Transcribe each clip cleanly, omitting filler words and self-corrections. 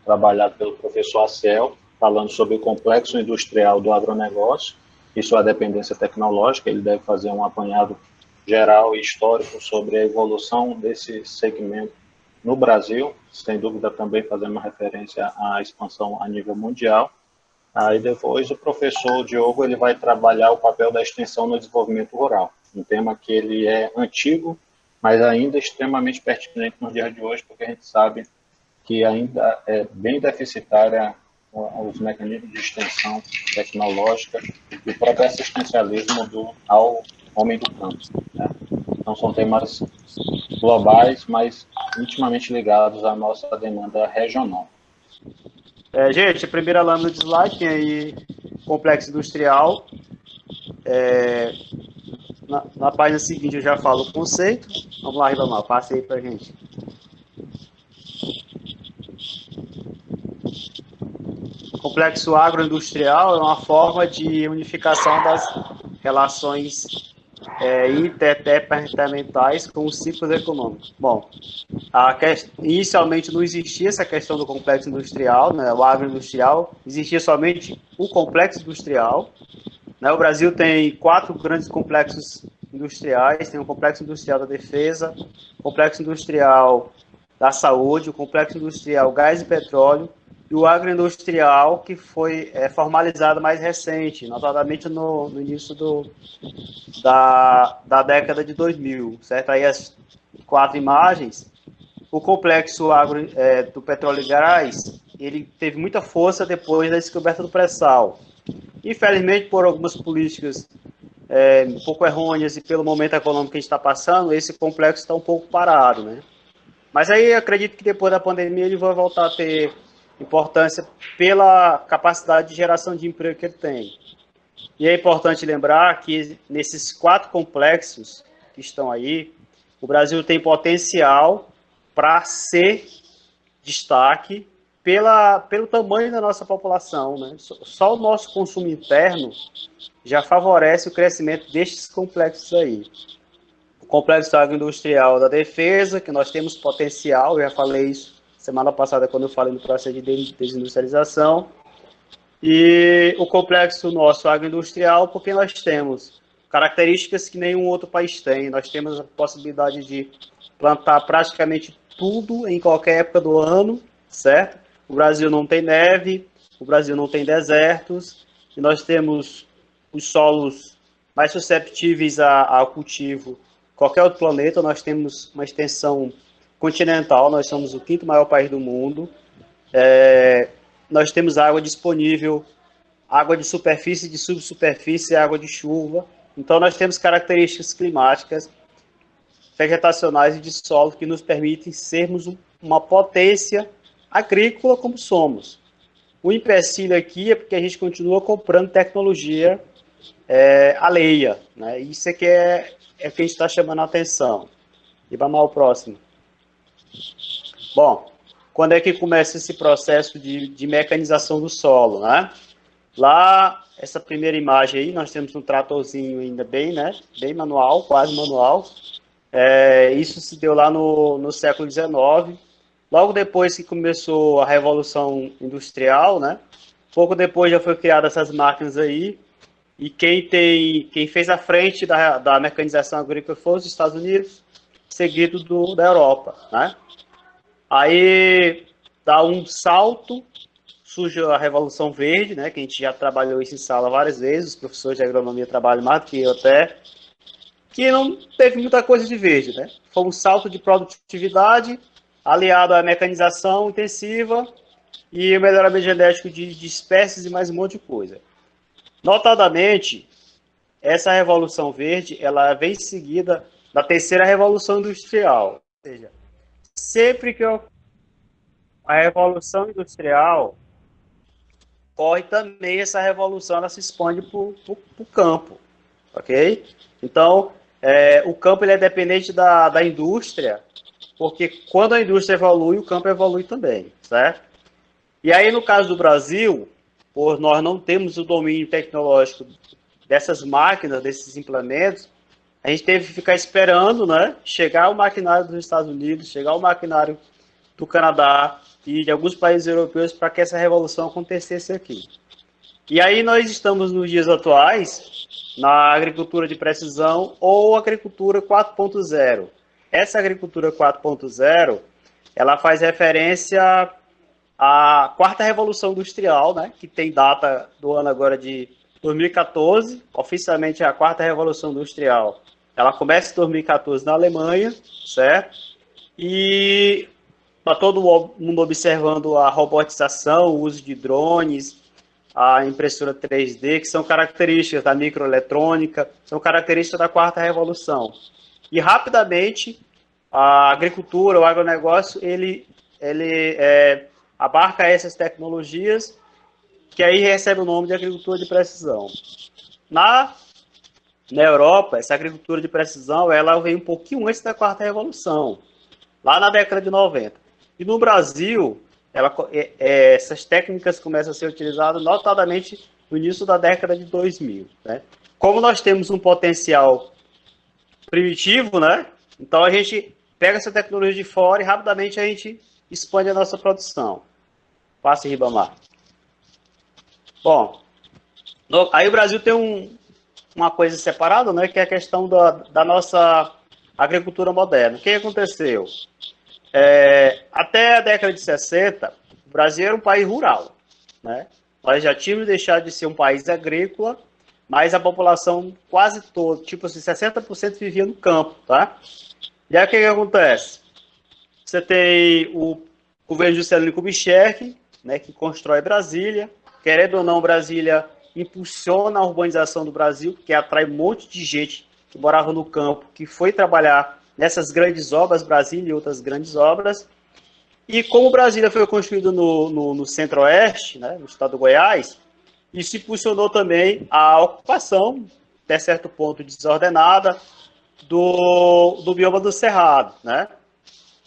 trabalhado pelo professor Acel, falando sobre o complexo industrial do agronegócio e sua dependência tecnológica. Ele deve fazer um apanhado geral e histórico sobre a evolução desse segmento no Brasil, sem dúvida também fazendo uma referência à expansão a nível mundial. Aí depois o professor Diogo ele vai trabalhar o papel da extensão no desenvolvimento rural, um tema que ele é antigo, mas ainda extremamente pertinente nos dias de hoje, porque a gente sabe que ainda é bem deficitária os mecanismos de extensão tecnológica e o próprio assistencialismo ao homem do campo. Né? Então, são temas globais, mas intimamente ligados à nossa demanda regional. Gente, a primeira lâmina de slide tem aí complexo industrial. Na página seguinte eu já falo o conceito. Vamos lá, Ribamar, passe aí para a gente. Complexo agroindustrial é uma forma de unificação das relações interdepartamentais com os ciclos econômicos. Bom, inicialmente não existia essa questão do complexo industrial, né, o agroindustrial, existia somente o complexo industrial. Né, o Brasil tem 4 grandes complexos industriais, tem o complexo industrial da defesa, o complexo industrial da saúde, o complexo industrial gás e petróleo, e o agroindustrial, que foi formalizado mais recente, notadamente no início da década de 2000, certo? Aí as 4 imagens, o complexo do petróleo e gás, ele teve muita força depois da descoberta do pré-sal. Infelizmente, por algumas políticas um pouco errôneas e pelo momento econômico que a gente está passando, esse complexo está um pouco parado, né? Mas aí acredito que depois da pandemia ele vai voltar a ter importância pela capacidade de geração de emprego que ele tem. E é importante lembrar que nesses 4 complexos que estão aí, o Brasil tem potencial para ser destaque pelo tamanho da nossa população. Né? Só o nosso consumo interno já favorece o crescimento destes complexos aí. O complexo agroindustrial da defesa, que nós temos potencial, eu já falei isso semana passada quando eu falei no processo de desindustrialização, e o complexo nosso agroindustrial, porque nós temos características que nenhum outro país tem, nós temos a possibilidade de plantar praticamente tudo em qualquer época do ano, certo? O Brasil não tem neve, o Brasil não tem desertos, e nós temos os solos mais susceptíveis ao cultivo qualquer outro planeta. Nós temos uma extensão continental, nós somos o 5º maior país do mundo, nós temos água disponível, água de superfície, de subsuperfície, água de chuva. Então, nós temos características climáticas, vegetacionais e de solo que nos permitem sermos uma potência agrícola como somos. O empecilho aqui é porque a gente continua comprando tecnologia alheia, né? Isso é que é que a gente está chamando a atenção. E vamos ao próximo. Bom, quando é que começa esse processo de mecanização do solo, né? Lá, essa primeira imagem aí, nós temos um tratorzinho ainda bem, né? Bem manual, quase manual. Isso se deu lá no século XIX, logo depois que começou a Revolução Industrial, né? Pouco depois já foi criadas essas máquinas aí, e quem fez a frente da mecanização agrícola foi os Estados Unidos, seguido da Europa, né? Aí dá um salto, surge a Revolução Verde, né? Que a gente já trabalhou isso em sala várias vezes, os professores de agronomia trabalham mais do que eu até, que não teve muita coisa de verde, né? Foi um salto de produtividade aliado à mecanização intensiva e o melhoramento genético de espécies e mais um monte de coisa. Notadamente, essa Revolução Verde, ela vem seguida da terceira Revolução Industrial. Ou seja, sempre que a Revolução Industrial ocorre também, essa revolução ela se expande para o campo, ok? Então, o campo ele é dependente da indústria, porque quando a indústria evolui, o campo evolui também, certo? E aí, no caso do Brasil, por nós não temos o domínio tecnológico dessas máquinas, desses implementos, a gente teve que ficar esperando, né, chegar o maquinário dos Estados Unidos, chegar o maquinário do Canadá e de alguns países europeus para que essa revolução acontecesse aqui. E aí nós estamos nos dias atuais na agricultura de precisão ou agricultura 4.0. Essa agricultura 4.0, ela faz referência à quarta revolução industrial, né, que tem data do ano agora de 2014, oficialmente é a quarta revolução industrial. Ela começa em 2014 na Alemanha, certo? E está todo mundo observando a robotização, o uso de drones, a impressora 3D, que são características da microeletrônica, são características da quarta revolução. E rapidamente a agricultura, o agronegócio, ele abarca essas tecnologias, que aí recebe o nome de agricultura de precisão. Na Europa, essa agricultura de precisão, ela veio um pouquinho antes da quarta revolução, lá na década de 90. E no Brasil, essas técnicas começam a ser utilizadas notadamente no início da década de 2000. Né? Como nós temos um potencial primitivo, né? Então a gente pega essa tecnologia de fora e rapidamente a gente expande a nossa produção. Passe, Ribamar. Bom, aí o Brasil tem uma coisa separada, né, que é a questão da nossa agricultura moderna. O que aconteceu? Até a década de 60, o Brasil era um país rural. Né? Nós já tínhamos deixado de ser um país agrícola, mas a população quase toda, tipo assim, 60% vivia no campo. Tá? E aí o que acontece? Você tem o governo Juscelino Kubitschek, né, que constrói Brasília. Querendo ou não, Brasília impulsiona a urbanização do Brasil, que atrai um monte de gente que morava no campo, que foi trabalhar nessas grandes obras, Brasília e outras grandes obras. E como Brasília foi construído no centro-oeste, né, no estado do Goiás, isso impulsionou também a ocupação, até certo ponto desordenada, do bioma do Cerrado. Né?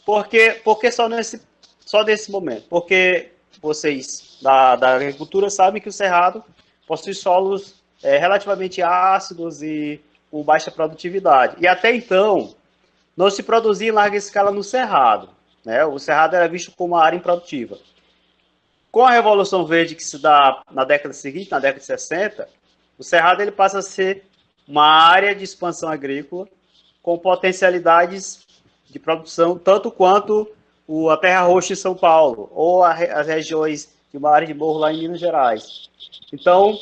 Por que só nesse momento? Porque vocês da agricultura sabem que o Cerrado possui solos relativamente ácidos e com baixa produtividade. E até então, não se produzia em larga escala no Cerrado. Né? O Cerrado era visto como uma área improdutiva. Com a Revolução Verde que se dá na década seguinte, na década de 60, o Cerrado ele passa a ser uma área de expansão agrícola com potencialidades de produção, tanto quanto a Terra Roxa em São Paulo, ou as regiões de uma área de morro lá em Minas Gerais. Então,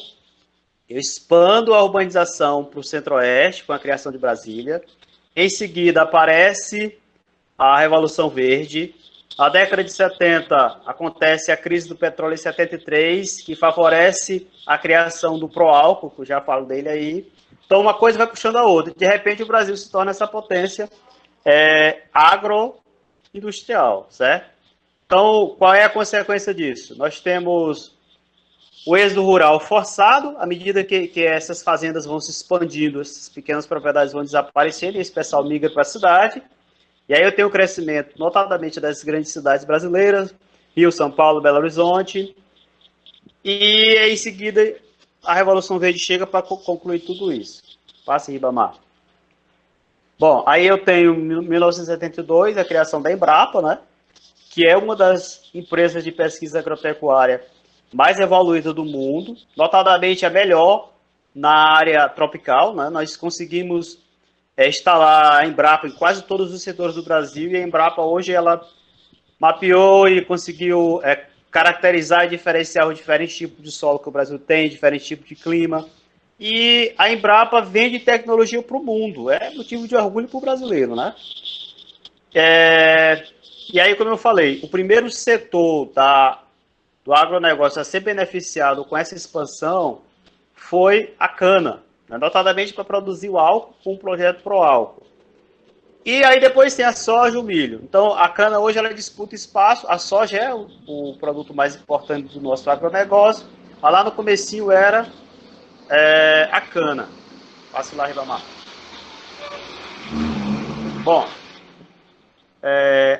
eu expando a urbanização para o centro-oeste, com a criação de Brasília. Em seguida, aparece a Revolução Verde. Na década de 70, acontece a crise do petróleo em 73, que favorece a criação do Proálcool, que eu já falo dele aí. Então, uma coisa vai puxando a outra. De repente, o Brasil se torna essa potência agroindustrial, certo? Então, qual é a consequência disso? Nós temos o êxodo rural forçado, à medida que essas fazendas vão se expandindo, essas pequenas propriedades vão desaparecendo e esse pessoal migra para a cidade. E aí eu tenho o crescimento, notadamente, das grandes cidades brasileiras, Rio, São Paulo, Belo Horizonte. E em seguida, a Revolução Verde chega para concluir tudo isso. Passe, Ribamar. Bom, aí eu tenho 1972, a criação da Embrapa, né? Que é uma das empresas de pesquisa agropecuária mais evoluída do mundo, notadamente a melhor na área tropical. Né? Nós conseguimos instalar a Embrapa em quase todos os setores do Brasil, e a Embrapa hoje ela mapeou e conseguiu caracterizar e diferenciar os diferentes tipos de solo que o Brasil tem, diferentes tipos de clima. E a Embrapa vende tecnologia para o mundo. É motivo de orgulho para o brasileiro, né? E aí, como eu falei, o primeiro setor do agronegócio a ser beneficiado com essa expansão foi a cana, né? Notadamente para produzir o álcool com o projeto Proálcool. E aí depois tem a soja e o milho. Então, a cana hoje ela disputa espaço, a soja é o produto mais importante do nosso agronegócio, mas lá no comecinho era a cana. Passe lá, Ribamar. Bom,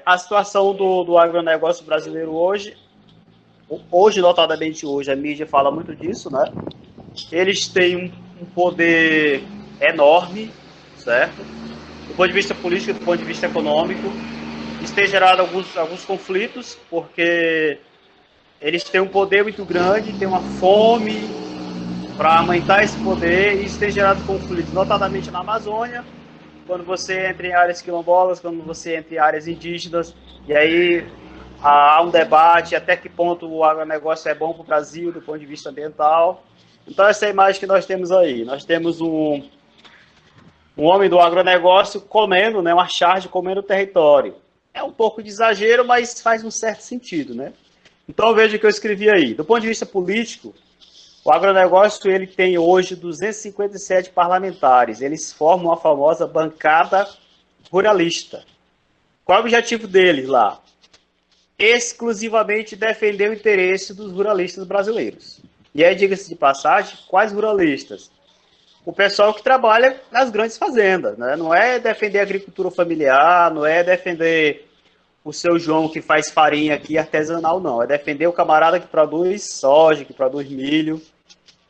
a situação do agronegócio brasileiro hoje, notadamente hoje, a mídia fala muito disso, né? Eles têm um poder enorme, certo? Do ponto de vista político, do ponto de vista econômico, e Isso tem gerado alguns conflitos, porque eles têm um poder muito grande, têm uma fome para aumentar esse poder, e isso tem gerado conflitos, notadamente na Amazônia, quando você entra em áreas quilombolas, quando você entra em áreas indígenas, e aí há um debate até que ponto o agronegócio é bom para o Brasil do ponto de vista ambiental. Então essa é a imagem que nós temos aí. Nós temos um homem do agronegócio comendo, né, uma charge comendo o território. É um pouco de exagero, mas faz um certo sentido, né? Então veja o que eu escrevi aí. Do ponto de vista político, o agronegócio ele tem hoje 257 parlamentares. Eles formam a famosa bancada ruralista. Qual é o objetivo deles lá? Exclusivamente defender o interesse dos ruralistas brasileiros. E aí, diga-se de passagem, quais ruralistas? O pessoal que trabalha nas grandes fazendas, né? Não é defender a agricultura familiar, não é defender o seu João que faz farinha aqui artesanal, não. É defender o camarada que produz soja, que produz milho,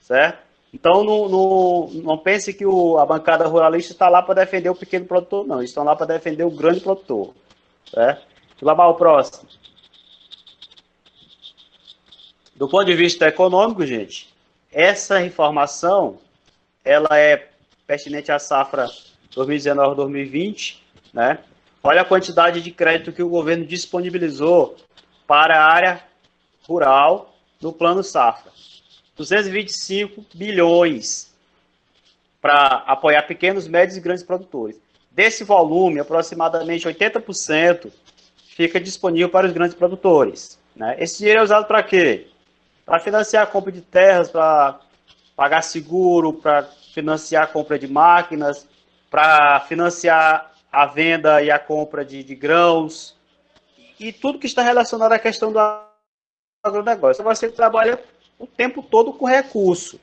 certo? Então, não pense que a bancada ruralista está lá para defender o pequeno produtor, não. Eles estão lá para defender o grande produtor, certo? Vamos lá, o próximo. Do ponto de vista econômico, gente, essa informação ela é pertinente à safra 2019-2020, né? Olha a quantidade de crédito que o governo disponibilizou para a área rural no plano safra. 225 bilhões para apoiar pequenos, médios e grandes produtores. Desse volume, aproximadamente 80% fica disponível para os grandes produtores, né? Esse dinheiro é usado para quê? Para financiar a compra de terras, para pagar seguro, para financiar a compra de máquinas, para financiar a venda e a compra de grãos, e tudo que está relacionado à questão do agronegócio. Você trabalha o tempo todo com recurso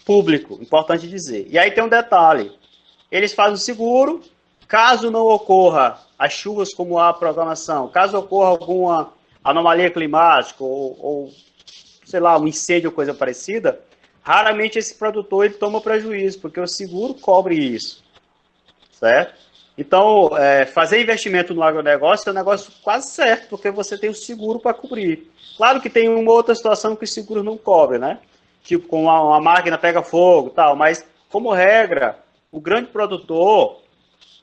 público, importante dizer. E aí tem um detalhe, eles fazem o seguro, caso não ocorra as chuvas como a programação, caso ocorra alguma anomalia climática ou sei lá, um incêndio ou coisa parecida, raramente esse produtor ele toma prejuízo, porque o seguro cobre isso, certo? Então, fazer investimento no agronegócio é um negócio quase certo, porque você tem o seguro para cobrir. Claro que tem uma outra situação que o seguro não cobre, né? Tipo, com uma máquina pega fogo e tal, mas, como regra, o grande produtor,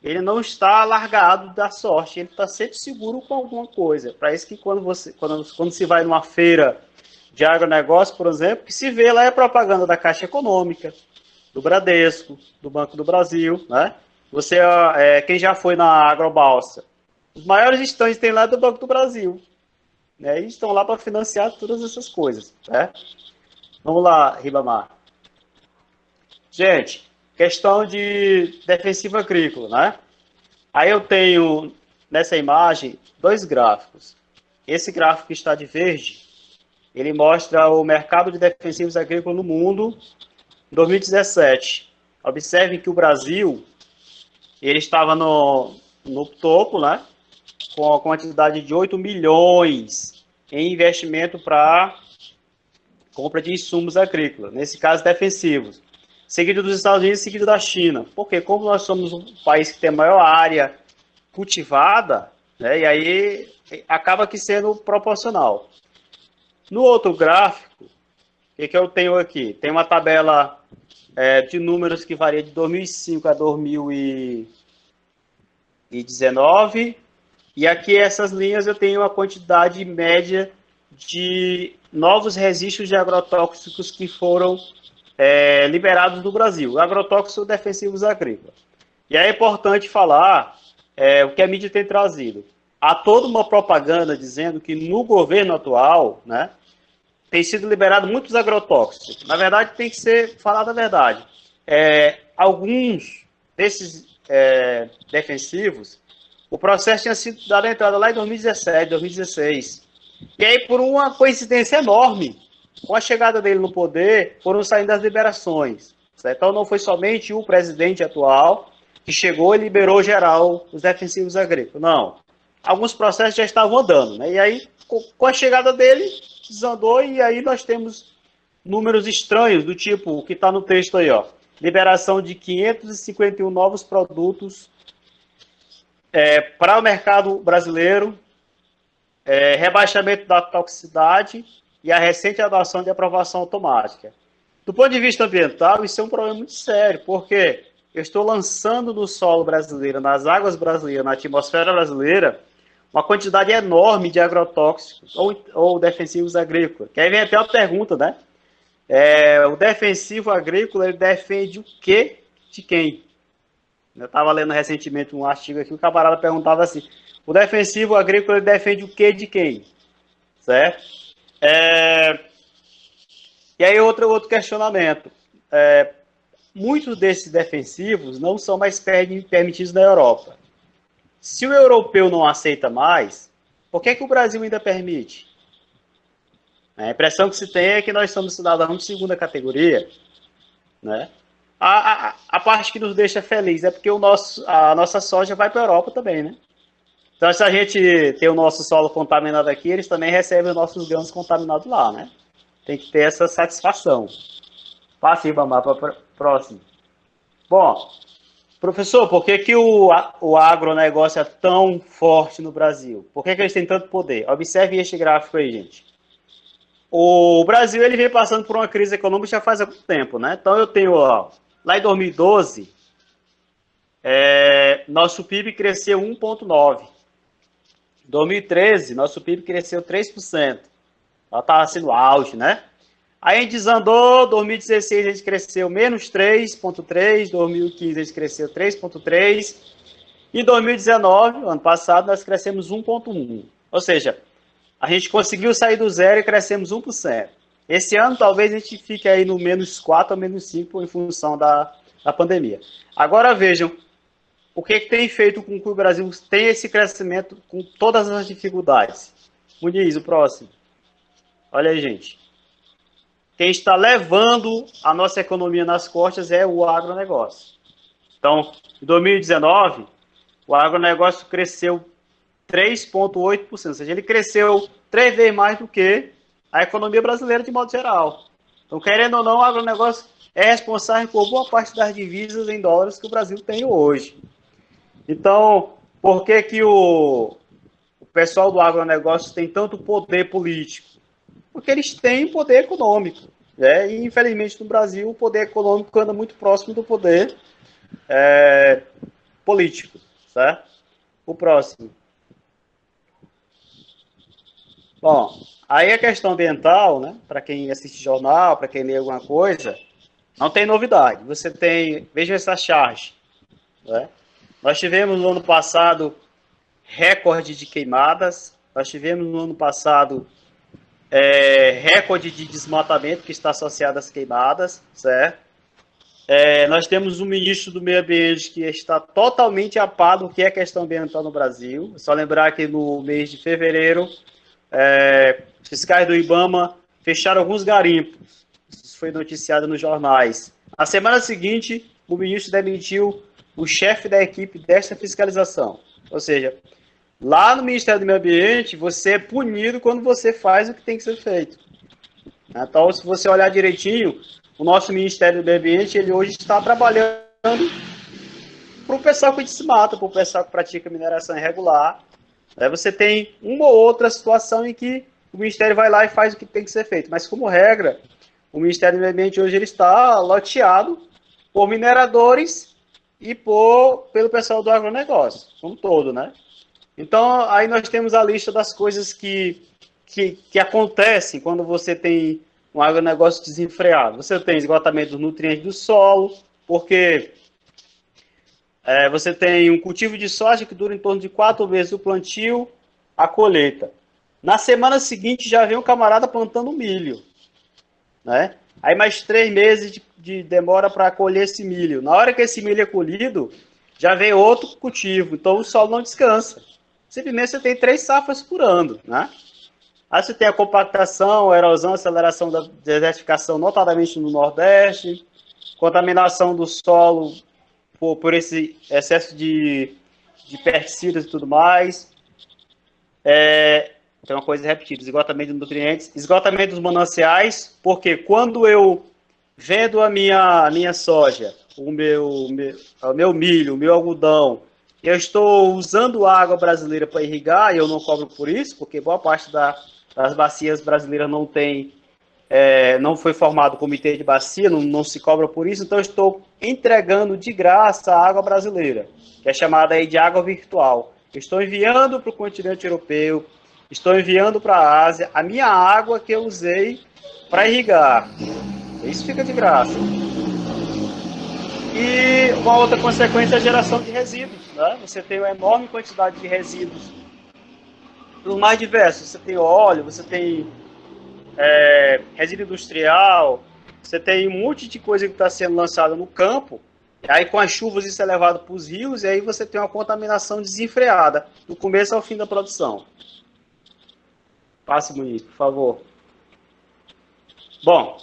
ele não está largado da sorte, ele está sempre seguro com alguma coisa. Para isso que quando se vai numa feira de agronegócio, por exemplo, que se vê lá é propaganda da Caixa Econômica, do Bradesco, do Banco do Brasil, né? Você, quem já foi na Agrobalsa, os maiores estandes tem lá do Banco do Brasil, né? E estão lá para financiar todas essas coisas, né? Vamos lá, Ribamar. Gente, questão de defensivo agrícola, né? Aí eu tenho, nessa imagem, dois gráficos. Esse gráfico que está de verde, ele mostra o mercado de defensivos agrícolas no mundo em 2017. Observem que o Brasil ele estava no topo, né, com a quantidade de 8 milhões em investimento para compra de insumos agrícolas, nesse caso defensivos. Seguido dos Estados Unidos, seguido da China. Porque como nós somos um país que tem a maior área cultivada, né, e aí acaba que sendo proporcional. No outro gráfico, o que eu tenho aqui? Tem uma tabela de números que varia de 2005 a 2019, e aqui essas linhas eu tenho a quantidade média de novos registros de agrotóxicos que foram liberados no Brasil, agrotóxicos defensivos agrícolas. E é importante falar o que a mídia tem trazido. Há toda uma propaganda dizendo que no governo atual, né, tem sido liberado muitos agrotóxicos. Na verdade, tem que ser falado a verdade. Alguns desses defensivos, o processo tinha sido dado a entrada lá em 2017, 2016. E aí, por uma coincidência enorme, com a chegada dele no poder, foram saindo as liberações. Certo? Então, não foi somente o presidente atual que chegou e liberou geral os defensivos agrícolas. Não. Alguns processos já estavam andando, né? E aí, com a chegada dele, desandou, e aí nós temos números estranhos, do tipo, o que está no texto aí, ó. Liberação de 551 novos produtos para o mercado brasileiro, rebaixamento da toxicidade e a recente adoção de aprovação automática. Do ponto de vista ambiental, isso é um problema muito sério, porque eu estou lançando no solo brasileiro, nas águas brasileiras, na atmosfera brasileira, uma quantidade enorme de agrotóxicos ou defensivos agrícolas. Que aí vem até uma pergunta, né? O defensivo agrícola, ele defende o quê de quem? Eu estava lendo recentemente um artigo aqui, o camarada perguntava assim, o defensivo agrícola, ele defende o quê de quem? Certo? E aí outro questionamento. Muitos desses defensivos não são mais permitidos na Europa. Se o europeu não aceita mais, por que o Brasil ainda permite? A impressão que se tem é que nós somos cidadãos de segunda categoria, né? A parte que nos deixa feliz é porque a nossa soja vai para a Europa também, né? Então, se a gente tem o nosso solo contaminado aqui, eles também recebem os nossos grãos contaminados lá, né? Tem que ter essa satisfação. Passe, Ribamar, para próximo. Bom, professor, por que o agronegócio é tão forte no Brasil? Por que eles têm tanto poder? Observe este gráfico aí, gente. O Brasil ele vem passando por uma crise econômica já faz algum tempo, né? Então eu tenho lá em 2012, nosso PIB cresceu 1,9%. Em 2013, nosso PIB cresceu 3%. Ela estava sendo auge, né? Aí a gente desandou, 2016 a gente cresceu menos 3,3%, 2015 a gente cresceu 3,3%, e 2019, ano passado, nós crescemos 1,1%. Ou seja, a gente conseguiu sair do zero e crescemos 1%. Esse ano, talvez, a gente fique aí no menos 4 ou menos 5 em função da pandemia. Agora, vejam, o que tem feito com que o Brasil tenha esse crescimento com todas as dificuldades? Muniz, o próximo. Olha aí, gente. Quem está levando a nossa economia nas costas é o agronegócio. Então, em 2019, o agronegócio cresceu 3,8%, ou seja, ele cresceu 3 vezes mais do que a economia brasileira de modo geral. Então, querendo ou não, o agronegócio é responsável por boa parte das divisas em dólares que o Brasil tem hoje. Então, por que o pessoal do agronegócio tem tanto poder político? Porque eles têm poder econômico. Né? E, infelizmente, no Brasil, o poder econômico anda muito próximo do poder político. Certo? O próximo. Bom, aí a questão ambiental, né? Para quem assiste jornal, para quem lê alguma coisa, não tem novidade. Você tem, veja essa charge. Né? Nós tivemos no ano passado recorde de queimadas, nós tivemos no ano passado recorde de desmatamento que está associado às queimadas, certo? Nós temos um ministro do Meio Ambiente que está totalmente a par do que é questão ambiental no Brasil. É só lembrar que no mês de fevereiro, os fiscais do IBAMA fecharam alguns garimpos. Isso foi noticiado nos jornais. Na semana seguinte, o ministro demitiu o chefe da equipe desta fiscalização. Ou seja, lá no Ministério do Meio Ambiente, você é punido quando você faz o que tem que ser feito. Então, se você olhar direitinho, o nosso Ministério do Meio Ambiente, ele hoje está trabalhando para o pessoal que desmata, para o pessoal que pratica mineração irregular. Aí você tem uma ou outra situação em que o Ministério vai lá e faz o que tem que ser feito. Mas, como regra, o Ministério do Meio Ambiente hoje ele está loteado por mineradores e pelo pessoal do agronegócio, como um todo, né? Então, aí nós temos a lista das coisas que acontecem quando você tem um agronegócio desenfreado. Você tem esgotamento dos nutrientes do solo, porque você tem um cultivo de soja que dura em torno de 4 meses o plantio, a colheita. Na semana seguinte já vem um camarada plantando milho. Né? Aí mais 3 meses de demora para colher esse milho. Na hora que esse milho é colhido, já vem outro cultivo. Então o solo não descansa. Simplesmente você tem 3 safras por ano. Né? Aí você tem a compactação, a erosão, a aceleração da desertificação, notadamente no Nordeste, contaminação do solo por esse excesso de pesticidas e tudo mais. Tem uma coisa repetida, esgotamento de nutrientes, esgotamento dos mananciais, porque quando eu vendo a minha soja, o meu milho, o meu algodão, eu estou usando água brasileira para irrigar e eu não cobro por isso, porque boa parte das bacias brasileiras não tem, não foi formado comitê de bacia, não se cobra por isso, então eu estou entregando de graça a água brasileira, que é chamada aí de água virtual. Eu estou enviando para o continente europeu, estou enviando para a Ásia a minha água que eu usei para irrigar. Isso fica de graça. E uma outra consequência é a geração de resíduos. Né? Você tem uma enorme quantidade de resíduos, dos mais diversos. Você tem óleo, você tem resíduo industrial, você tem um monte de coisa que está sendo lançada no campo, e aí com as chuvas isso é levado para os rios, e aí você tem uma contaminação desenfreada, do começo ao fim da produção. Passe, Muniz, por favor. Bom,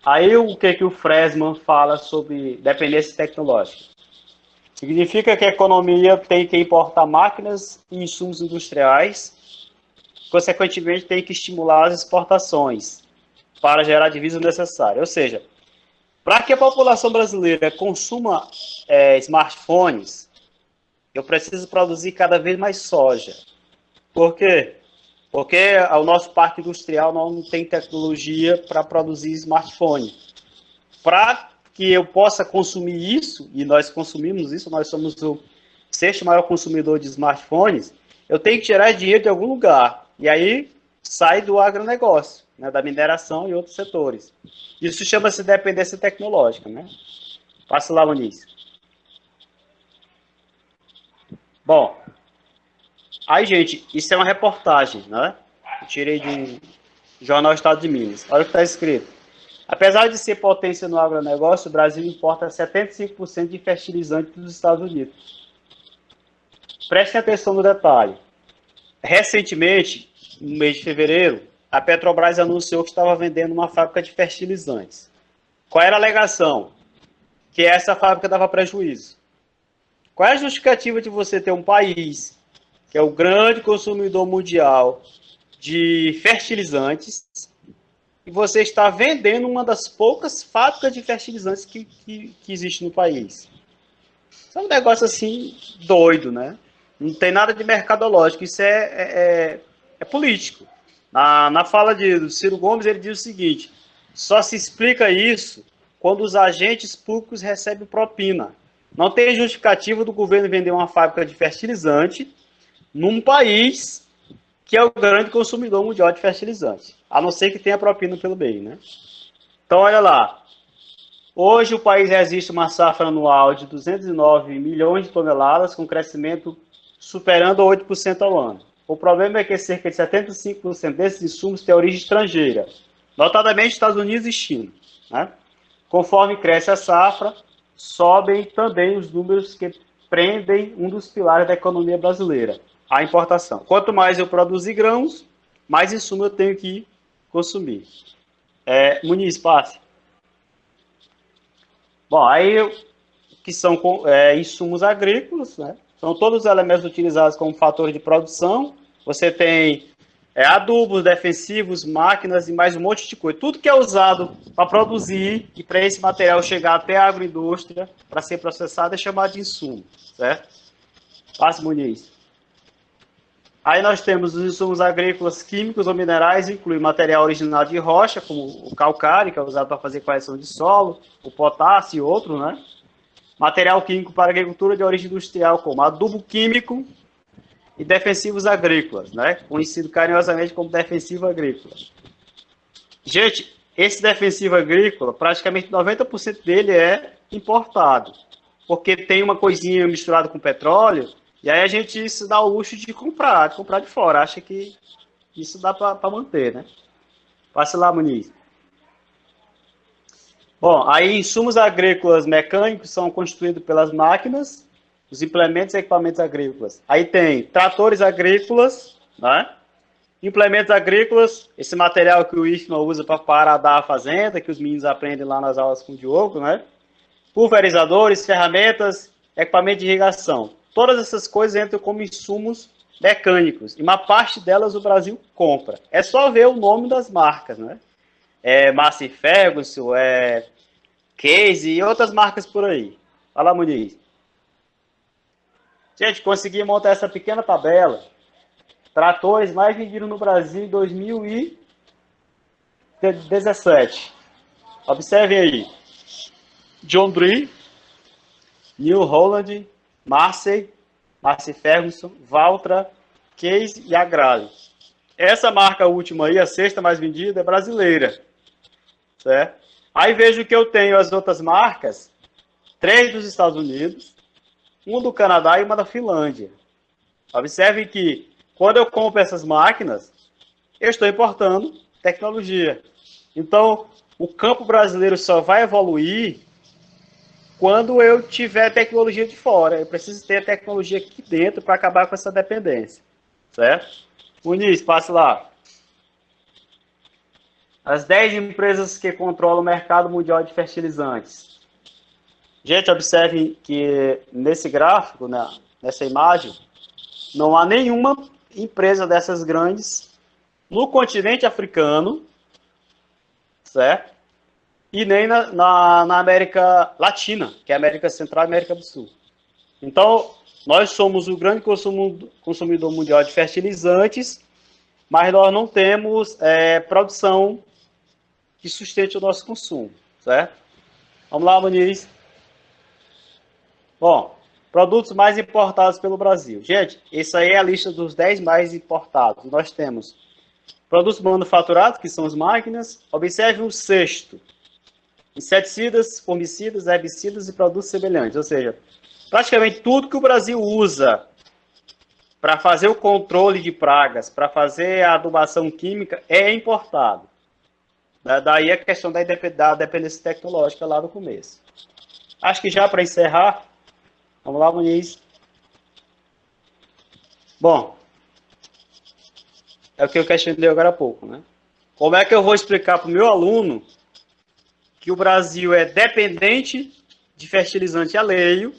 aí o que o Fresman fala sobre dependência tecnológica? Significa que a economia tem que importar máquinas e insumos industriais, consequentemente tem que estimular as exportações para gerar a divisa necessária. Ou seja, para que a população brasileira consuma smartphones, eu preciso produzir cada vez mais soja. Por quê? Porque o nosso parque industrial não tem tecnologia para produzir smartphone. Para que eu possa consumir isso, e nós consumimos isso, nós somos o sexto maior consumidor de smartphones, eu tenho que tirar dinheiro de algum lugar. E aí sai do agronegócio, né, da mineração e outros setores. Isso chama-se dependência tecnológica. Né? Passa lá, Muniz. Bom, aí, gente, isso é uma reportagem, né? Eu tirei de um jornal Estado de Minas. Olha o que está escrito. Apesar de ser potência no agronegócio, o Brasil importa 75% de fertilizante dos Estados Unidos. Prestem atenção no detalhe. Recentemente, no mês de fevereiro, a Petrobras anunciou que estava vendendo uma fábrica de fertilizantes. Qual era a alegação? Que essa fábrica dava prejuízo. Qual é a justificativa de você ter um país que é o grande consumidor mundial de fertilizantes e você está vendendo uma das poucas fábricas de fertilizantes que existe no país? Isso é um negócio assim doido, né? Não tem nada de mercadológico, isso é político. Na fala do Ciro Gomes, ele diz o seguinte: só se explica isso quando os agentes públicos recebem propina. Não tem justificativa do governo vender uma fábrica de fertilizante num país que é o grande consumidor mundial de fertilizante, a não ser que tenha propina pelo meio, né? Então, olha lá. Hoje o país resiste uma safra anual de 209 milhões de toneladas, com crescimento superando 8% ao ano. O problema é que cerca de 75% desses insumos têm origem estrangeira, notadamente Estados Unidos e China. Né? Conforme cresce a safra, sobem também os números que prendem um dos pilares da economia brasileira, a importação. Quanto mais eu produzir grãos, mais insumo eu tenho que consumir. Muniz, passe. Bom, aí que são insumos agrícolas, né? São todos os elementos utilizados como fatores de produção. Você tem adubos, defensivos, máquinas e mais um monte de coisa. Tudo que é usado para produzir e para esse material chegar até a agroindústria para ser processado é chamado de insumo, certo? Passe, Muniz. Aí nós temos os insumos agrícolas, químicos ou minerais, inclui material original de rocha, como o calcário, que é usado para fazer correção de solo, o potássio e outros, né? Material químico para agricultura de origem industrial, como adubo químico e defensivos agrícolas, né? Conhecido carinhosamente como defensivo agrícola. Gente, esse defensivo agrícola, praticamente 90% dele é importado, porque tem uma coisinha misturada com petróleo, e aí a gente se dá o luxo de comprar de fora, acha que isso dá para manter, né? Passe lá, Muniz. Bom, aí insumos agrícolas mecânicos são constituídos pelas máquinas, os implementos e equipamentos agrícolas. Aí tem tratores agrícolas, né? Implementos agrícolas, esse material que o IFMA usa para paradar a fazenda, que os meninos aprendem lá nas aulas com o Diogo, né? Pulverizadores, ferramentas, equipamento de irrigação. Todas essas coisas entram como insumos mecânicos, e uma parte delas o Brasil compra. É só ver o nome das marcas, né? Massey Ferguson, Case e outras marcas por aí. Fala, Muniz. Gente, consegui montar essa pequena tabela. Tratores mais vendidos no Brasil em 2017. Observem aí. John Deere, New Holland, Massey Ferguson, Valtra, Case e Agrale. Essa marca última aí, a sexta mais vendida, é brasileira. Certo? Aí vejo que eu tenho as outras marcas, 3 dos Estados Unidos, um do Canadá e uma da Finlândia. Observe que, quando eu compro essas máquinas, eu estou importando tecnologia. Então, o campo brasileiro só vai evoluir quando eu tiver tecnologia de fora. Eu preciso ter a tecnologia aqui dentro para acabar com essa dependência. Certo? Muniz, passe lá. As 10 empresas que controlam o mercado mundial de fertilizantes. Gente, observe que nesse gráfico, né, nessa imagem, não há nenhuma empresa dessas grandes no continente africano, certo? E nem na América Latina, que é a América Central e América do Sul. Então, nós somos o grande consumidor mundial de fertilizantes, mas nós não temos produção que sustente o nosso consumo, certo? Vamos lá, Muniz. Bom, produtos mais importados pelo Brasil. Gente, essa aí é a lista dos 10 mais importados. Nós temos produtos manufaturados, que são as máquinas. Observe o sexto. Inseticidas, fungicidas, herbicidas e produtos semelhantes. Ou seja, praticamente tudo que o Brasil usa para fazer o controle de pragas, para fazer a adubação química, é importado. Daí a questão da dependência tecnológica lá no começo. Acho que já para encerrar, vamos lá, Muniz. Bom, é o que eu questionei agora há pouco, né? Como é que eu vou explicar para o meu aluno que o Brasil é dependente de fertilizante alheio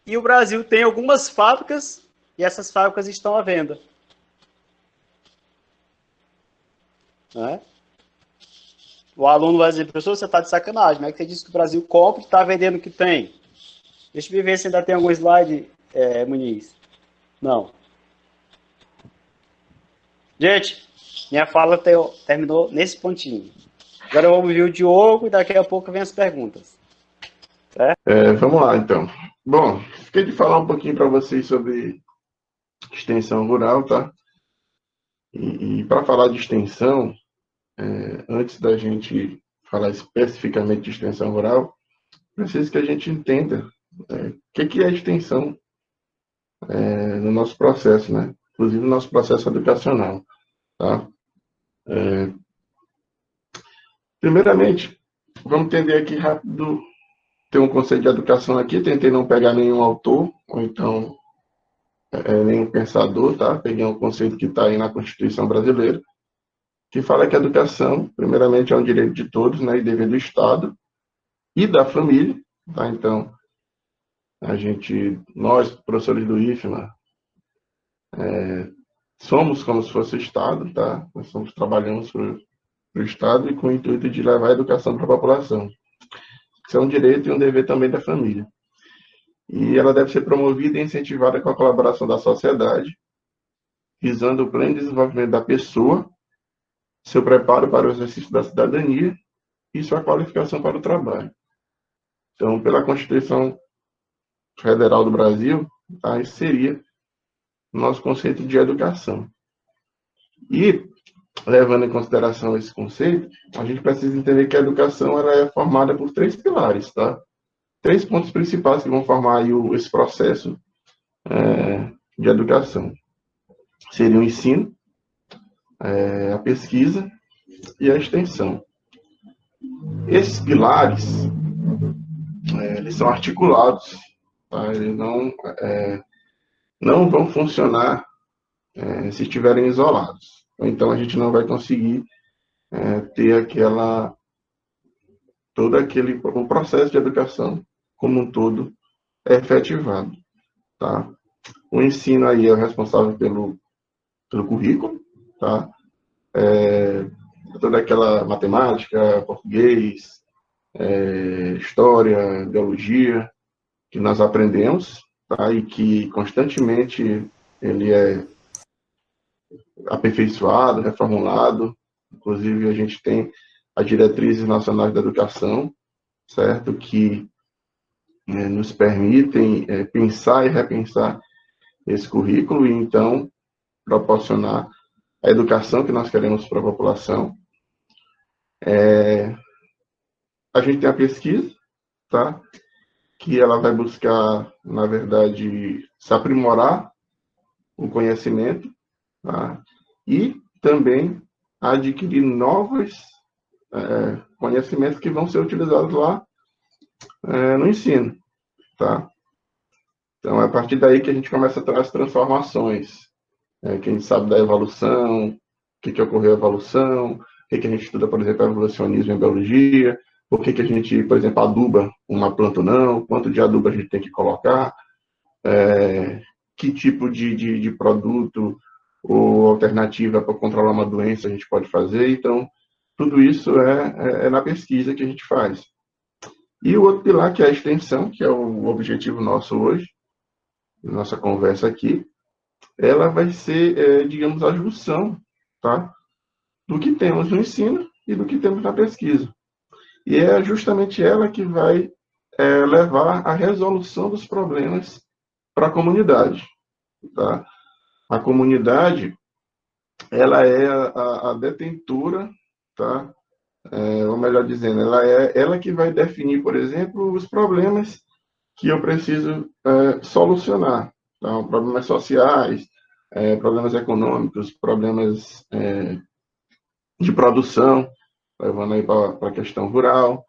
e o Brasil tem algumas fábricas e essas fábricas estão à venda? Né? O aluno vai dizer, professor, você está de sacanagem, como é que você disse que o Brasil compra e está vendendo o que tem? Deixa eu ver se ainda tem algum slide, Muniz. Não. Gente, minha fala terminou nesse pontinho. Agora vamos ver o Diogo e daqui a pouco vem as perguntas. Vamos lá, então. Bom, fiquei de falar um pouquinho para vocês sobre extensão rural, tá? E para falar de extensão, antes da gente falar especificamente de extensão rural, preciso que a gente entenda o que é extensão no nosso processo, né? Inclusive no nosso processo educacional, tá? Primeiramente, vamos entender aqui rápido, tem um conceito de educação aqui, tentei não pegar nenhum autor, ou então nenhum pensador, tá? Peguei um conceito que está aí na Constituição Brasileira, que fala que a educação, primeiramente, é um direito de todos, né, e dever do Estado e da família, tá? Então, nós, professores do IFMA, somos como se fosse o Estado, tá? Nós trabalhamos para o Estado e com o intuito de levar a educação para a população. Isso é um direito e um dever também da família. E ela deve ser promovida e incentivada com a colaboração da sociedade, visando o pleno desenvolvimento da pessoa, seu preparo para o exercício da cidadania e sua qualificação para o trabalho. Então, pela Constituição Federal do Brasil, tá, esse seria o nosso conceito de educação. E, levando em consideração esse conceito, a gente precisa entender que a educação ela é formada por 3 pilares, tá? 3 pontos principais que vão formar aí esse processo de educação. Seria o ensino, a pesquisa e a extensão. Esses pilares, eles são articulados, tá? Eles não vão funcionar se estiverem isolados. Então, a gente não vai conseguir ter o processo de educação como um todo efetivado, tá? O ensino aí é o responsável pelo currículo, tá? Toda aquela matemática, português, história, biologia que nós aprendemos, tá? E que constantemente ele é aperfeiçoado, reformulado. Inclusive, a gente tem as diretrizes nacionais da educação, certo? Que nos permitem pensar e repensar esse currículo e, então, proporcionar a educação que nós queremos para a população. A gente tem a pesquisa, tá? Que ela vai buscar, na verdade, se aprimorar o conhecimento, tá? E também adquirir novos conhecimentos que vão ser utilizados lá no ensino, tá? Então, é a partir daí que a gente começa a ter as transformações, que a gente sabe da evolução, o que ocorreu a evolução, o que a gente estuda, por exemplo, evolucionismo em biologia, por que a gente, por exemplo, aduba uma planta ou não, quanto de adubo a gente tem que colocar, que tipo de produto ou alternativa para controlar uma doença a gente pode fazer. Então, tudo isso é na pesquisa que a gente faz. E o outro pilar, que é a extensão, que é o objetivo nosso hoje, nossa conversa aqui, ela vai ser, digamos, a junção, tá? Do que temos no ensino e do que temos na pesquisa. E é justamente ela que vai levar à resolução dos problemas para a comunidade, tá? A comunidade, ela é a detentora, tá? Ou melhor dizendo, ela é ela que vai definir, por exemplo, os problemas que eu preciso solucionar. Então, problemas sociais, problemas econômicos, problemas de produção, levando aí para a questão rural.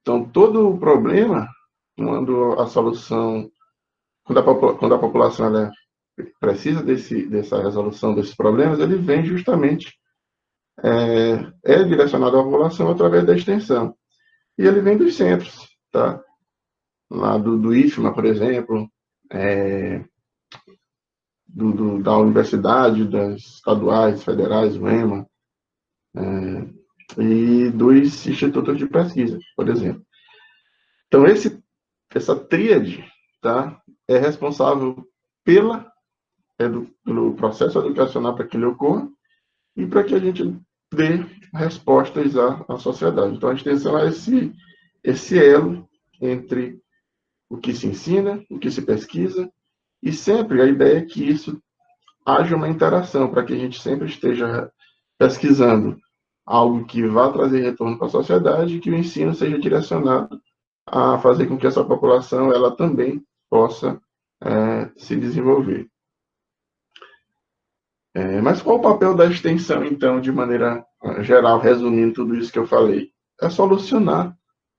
Então, todo o problema, quando a solução, quando a população ela precisa dessa resolução desses problemas, ele vem justamente, direcionado à população através da extensão. E ele vem dos centros, tá? Lá do IFMA, por exemplo, da universidade, das estaduais, federais, o EMA, e dos institutos de pesquisa, por exemplo. Então, essa tríade, tá, é responsável pelo processo educacional para que ele ocorra e para que a gente dê respostas à sociedade. Então, a extensão é esse elo entre o que se ensina, o que se pesquisa, e sempre a ideia é que isso haja uma interação, para que a gente sempre esteja pesquisando algo que vá trazer retorno para a sociedade e que o ensino seja direcionado a fazer com que essa população ela também possa se desenvolver. Mas qual o papel da extensão, então, de maneira geral, resumindo tudo isso que eu falei? É solucionar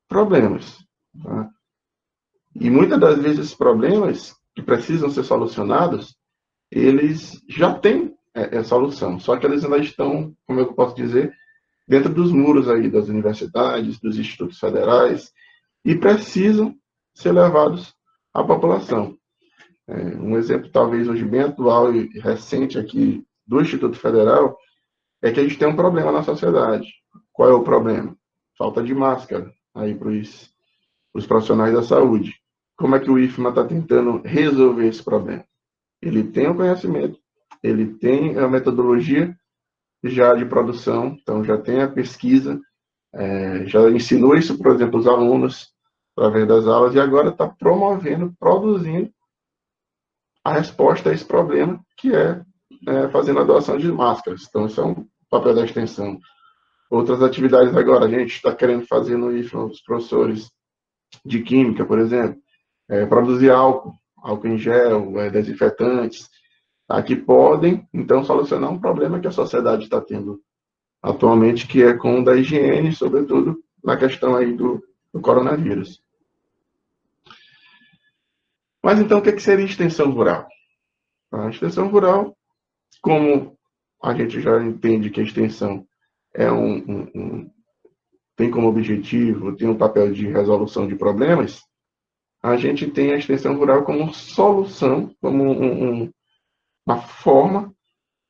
problemas. Tá? E muitas das vezes esses problemas que precisam ser solucionados, eles já têm solução, só que eles ainda estão, como eu posso dizer, dentro dos muros aí das universidades, dos institutos federais, e precisam ser levados à população. Um exemplo, talvez, hoje bem atual e recente aqui do Instituto Federal é que a gente tem um problema na sociedade. Qual é o problema? Falta de máscara aí para os profissionais da saúde. Como é que o IFMA está tentando resolver esse problema? Ele tem o conhecimento, ele tem a metodologia já de produção, então já tem a pesquisa, já ensinou isso, por exemplo, os alunos através das aulas, e agora está promovendo, produzindo a resposta a esse problema, que fazendo a doação de máscaras. Então, isso é um papel da extensão. Outras atividades agora, a gente está querendo fazer no IFMA, os professores de química, por exemplo, produzir álcool em gel, desinfetantes, que podem, então, solucionar um problema que a sociedade está tendo atualmente, que é com o da higiene, sobretudo na questão aí do coronavírus. Mas, então, o que seria extensão rural? A extensão rural, como a gente já entende que a extensão tem como objetivo, tem um papel de resolução de problemas, a gente tem a extensão rural como solução, como uma forma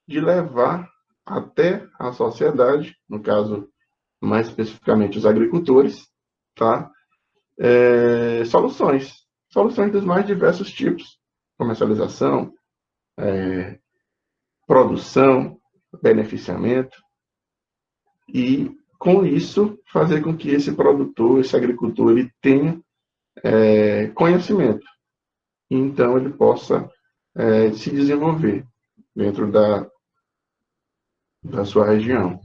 de levar até a sociedade, no caso, mais especificamente os agricultores, tá? soluções dos mais diversos tipos: comercialização, produção, beneficiamento, e com isso fazer com que esse produtor, esse agricultor, ele tenha conhecimento, e então ele possa se desenvolver dentro da sua região.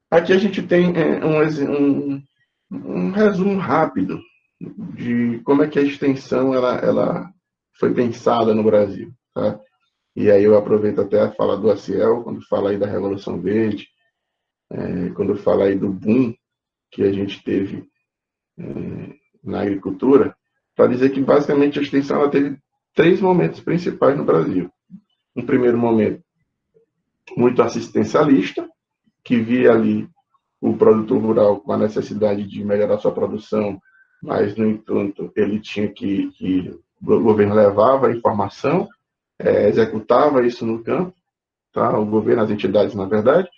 Aqui a gente tem um resumo rápido de como é que a extensão ela foi pensada no Brasil, tá? E aí eu aproveito até a fala do Aciel, quando fala aí da Revolução Verde, quando fala aí do boom que a gente teve na agricultura, para dizer que basicamente a extensão ela teve 3 momentos principais no Brasil. Um primeiro momento muito assistencialista, que via ali o produtor rural com a necessidade de melhorar sua produção, mas, no entanto, ele tinha que o governo levava a informação, executava isso no campo, tá? O governo, as entidades, na verdade,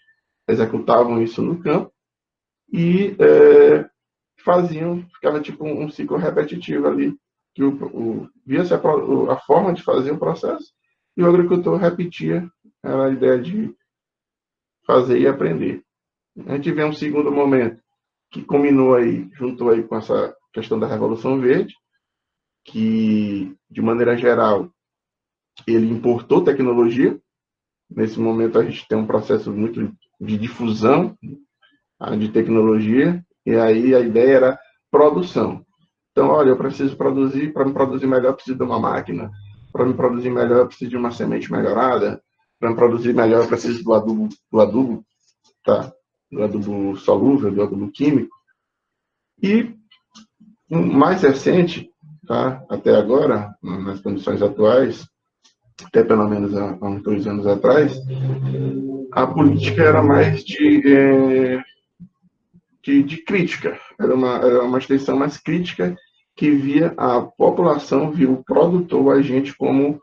executavam isso no campo e ficava tipo um ciclo repetitivo ali, que via-se a forma de fazer o processo e o agricultor repetia a ideia de fazer e aprender. A gente vê um segundo momento que combinou aí, juntou aí com essa questão da Revolução Verde, que, de maneira geral, ele importou tecnologia. Nesse momento, a gente tem um processo muito de difusão de tecnologia, e aí a ideia era produção. Então, olha, eu preciso produzir, para me produzir melhor, eu preciso de uma máquina. Para me produzir melhor, eu preciso de uma semente melhorada. Para me produzir melhor, eu preciso do adubo, tá? Do adubo solúvel, do adubo químico. E mais recente, tá? Até agora, nas condições atuais, até pelo menos há uns 2 anos atrás, a política era mais de crítica. Era uma extensão mais crítica, que via a população, via o produtor, a gente como